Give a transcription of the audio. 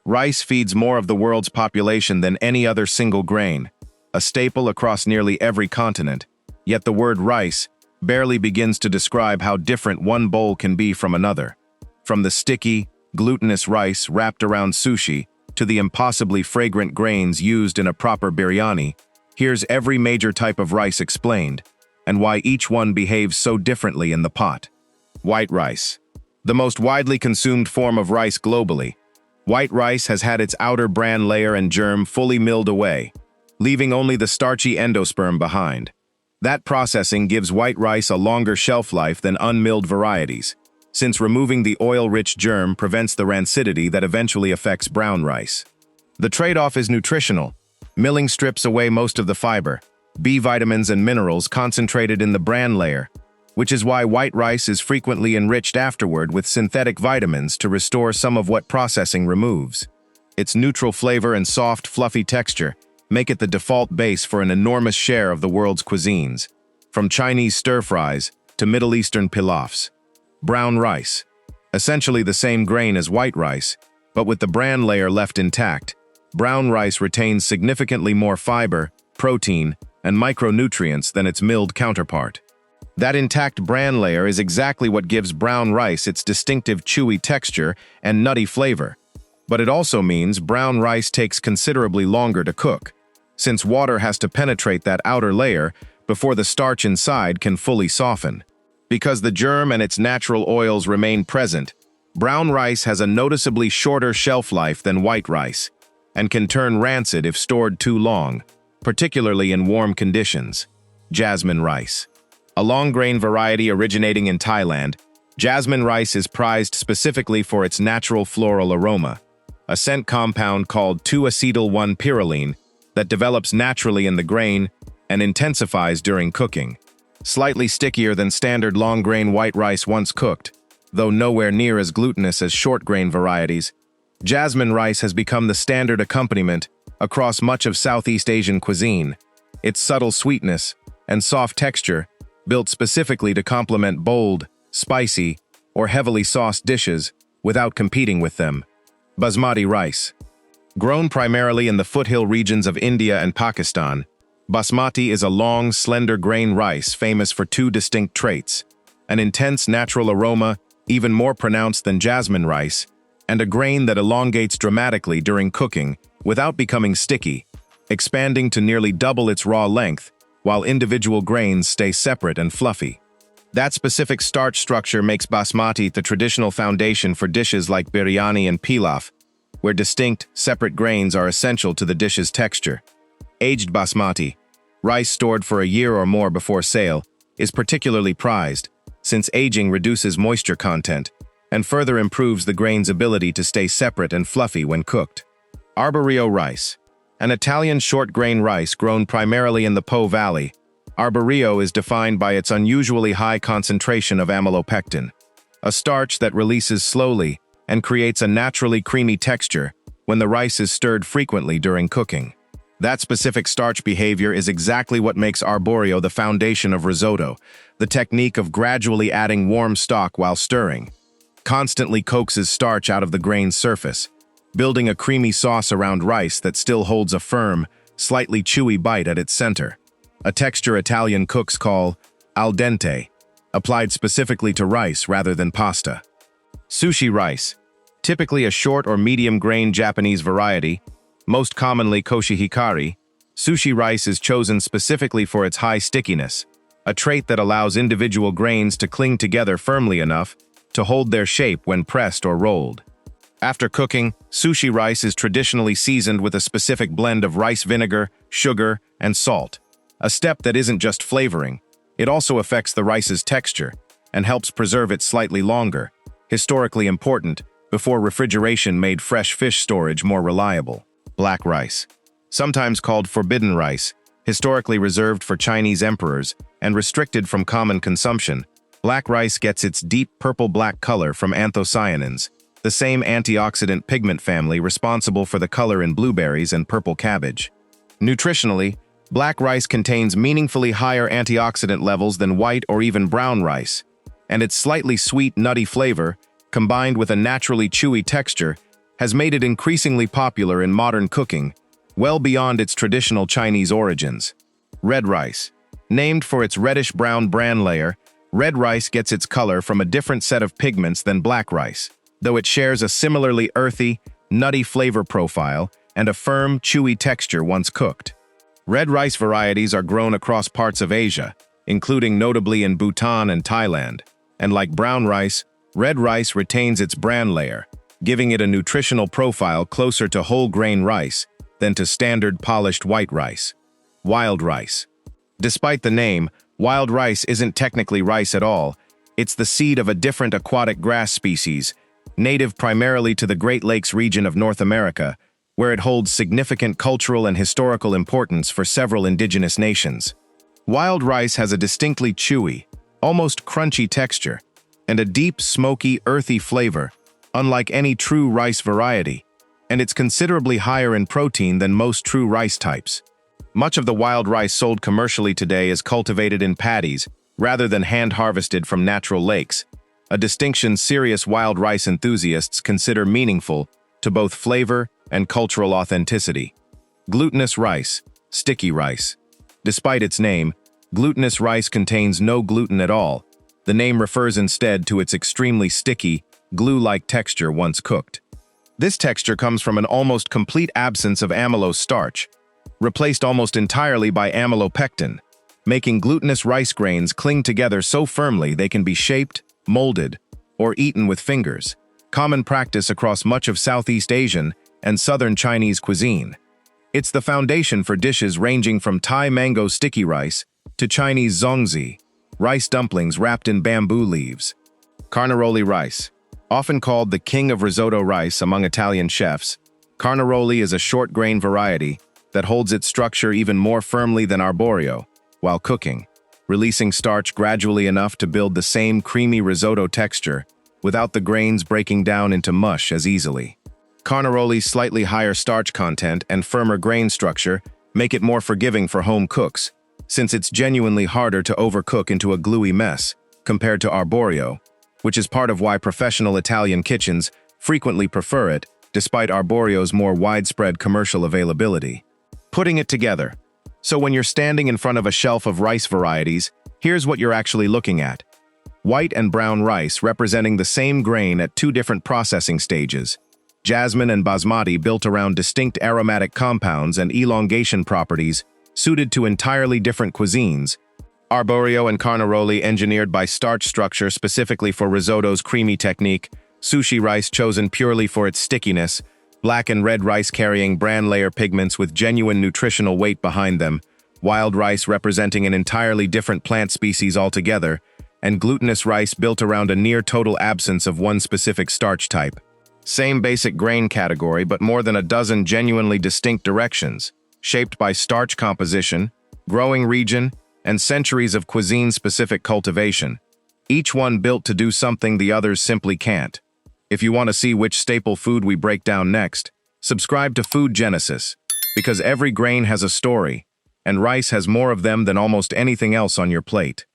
Rice feeds more of the world's population than any other single grain, a staple across nearly every continent, yet the word rice barely begins to describe how different one bowl can be from another. From the sticky, glutinous rice wrapped around sushi to the impossibly fragrant grains used in a proper biryani, here's every major type of rice explained, and why each one behaves so differently in the pot. White rice. The most widely consumed form of rice globally, white rice has had its outer bran layer and germ fully milled away, leaving only the starchy endosperm behind. That processing gives white rice a longer shelf life than unmilled varieties, since removing the oil-rich germ prevents the rancidity that eventually affects brown rice. The trade-off is nutritional. Milling strips away most of the fiber, B vitamins and minerals concentrated in the bran layer, which is why white rice is frequently enriched afterward with synthetic vitamins to restore some of what processing removes. Its neutral flavor and soft, fluffy texture make it the default base for an enormous share of the world's cuisines, from Chinese stir-fries to Middle Eastern pilafs. Brown rice. Essentially the same grain as white rice, but with the bran layer left intact, brown rice retains significantly more fiber, protein, and micronutrients than its milled counterpart. That intact bran layer is exactly what gives brown rice its distinctive chewy texture and nutty flavor. But it also means brown rice takes considerably longer to cook, since water has to penetrate that outer layer before the starch inside can fully soften. Because the germ and its natural oils remain present, brown rice has a noticeably shorter shelf life than white rice, and can turn rancid if stored too long, particularly in warm conditions. Jasmine rice. A long-grain variety originating in Thailand, jasmine rice is prized specifically for its natural floral aroma, a scent compound called 2-acetyl-1-pyrroline that develops naturally in the grain and intensifies during cooking. Slightly stickier than standard long-grain white rice once cooked, though nowhere near as glutinous as short-grain varieties, jasmine rice has become the standard accompaniment across much of Southeast Asian cuisine. Its subtle sweetness and soft texture, built specifically to complement bold, spicy, or heavily sauced dishes without competing with them. Basmati rice. Grown primarily in the foothill regions of India and Pakistan, basmati is a long, slender grain rice famous for two distinct traits: an intense natural aroma, even more pronounced than jasmine rice, and a grain that elongates dramatically during cooking without becoming sticky, expanding to nearly double its raw length, while individual grains stay separate and fluffy. That specific starch structure makes basmati the traditional foundation for dishes like biryani and pilaf, where distinct, separate grains are essential to the dish's texture. Aged basmati, rice stored for a year or more before sale, is particularly prized, since aging reduces moisture content and further improves the grain's ability to stay separate and fluffy when cooked. Arborio rice. An Italian short-grain rice grown primarily in the Po Valley, Arborio is defined by its unusually high concentration of amylopectin, a starch that releases slowly and creates a naturally creamy texture when the rice is stirred frequently during cooking. That specific starch behavior is exactly what makes arborio the foundation of risotto, the technique of gradually adding warm stock while stirring. Constantly coaxes starch out of the grain's surface, building a creamy sauce around rice that still holds a firm, slightly chewy bite at its center. A texture Italian cooks call al dente, applied specifically to rice rather than pasta. Sushi rice. Typically a short or medium-grain Japanese variety, most commonly koshihikari, sushi rice is chosen specifically for its high stickiness, a trait that allows individual grains to cling together firmly enough to hold their shape when pressed or rolled. After cooking, sushi rice is traditionally seasoned with a specific blend of rice vinegar, sugar, and salt, a step that isn't just flavoring, it also affects the rice's texture and helps preserve it slightly longer, historically important, before refrigeration made fresh fish storage more reliable. Black rice. Sometimes called forbidden rice, historically reserved for Chinese emperors and restricted from common consumption, black rice gets its deep purple-black color from anthocyanins, the same antioxidant pigment family responsible for the color in blueberries and purple cabbage. Nutritionally, black rice contains meaningfully higher antioxidant levels than white or even brown rice, and its slightly sweet, nutty flavor, combined with a naturally chewy texture, has made it increasingly popular in modern cooking, well beyond its traditional Chinese origins. Red rice. Named for its reddish-brown bran layer, red rice gets its color from a different set of pigments than black rice, though it shares a similarly earthy, nutty flavor profile and a firm, chewy texture once cooked. Red rice varieties are grown across parts of Asia, including notably in Bhutan and Thailand, and like brown rice, red rice retains its bran layer, giving it a nutritional profile closer to whole-grain rice than to standard polished white rice. Wild rice. Despite the name, wild rice isn't technically rice at all. It's the seed of a different aquatic grass species, native primarily to the Great Lakes region of North America, where it holds significant cultural and historical importance for several indigenous nations. Wild rice has a distinctly chewy, almost crunchy texture, and a deep, smoky, earthy flavor, unlike any true rice variety, and it's considerably higher in protein than most true rice types. Much of the wild rice sold commercially today is cultivated in paddies rather than hand-harvested from natural lakes, a distinction serious wild rice enthusiasts consider meaningful to both flavor and cultural authenticity. Glutinous rice, sticky rice. Despite its name, glutinous rice contains no gluten at all. The name refers instead to its extremely sticky, glue-like texture once cooked. This texture comes from an almost complete absence of amylose starch, replaced almost entirely by amylopectin, making glutinous rice grains cling together so firmly they can be shaped, molded, or eaten with fingers, common practice across much of Southeast Asian and Southern Chinese cuisine. It's the foundation for dishes ranging from Thai mango sticky rice to Chinese zongzi, rice dumplings wrapped in bamboo leaves. Carnaroli rice. Often called the king of risotto rice among Italian chefs, Carnaroli is a short-grain variety that holds its structure even more firmly than arborio while cooking, releasing starch gradually enough to build the same creamy risotto texture without the grains breaking down into mush as easily. Carnaroli's slightly higher starch content and firmer grain structure make it more forgiving for home cooks, since it's genuinely harder to overcook into a gluey mess compared to arborio, which is part of why professional Italian kitchens frequently prefer it, despite arborio's more widespread commercial availability. Putting it together. So when you're standing in front of a shelf of rice varieties, here's what you're actually looking at. White and brown rice representing the same grain at two different processing stages. Jasmine and Basmati built around distinct aromatic compounds and elongation properties suited to entirely different cuisines. Arborio and Carnaroli engineered by starch structure specifically for risotto's creamy technique, sushi rice chosen purely for its stickiness, black and red rice carrying bran layer pigments with genuine nutritional weight behind them, wild rice representing an entirely different plant species altogether, and glutinous rice built around a near-total absence of one specific starch type. Same basic grain category, but more than a dozen genuinely distinct directions, shaped by starch composition, growing region, and centuries of cuisine-specific cultivation, each one built to do something the others simply can't. If you want to see which staple food we break down next, subscribe to Food Genesis, because every grain has a story, and rice has more of them than almost anything else on your plate.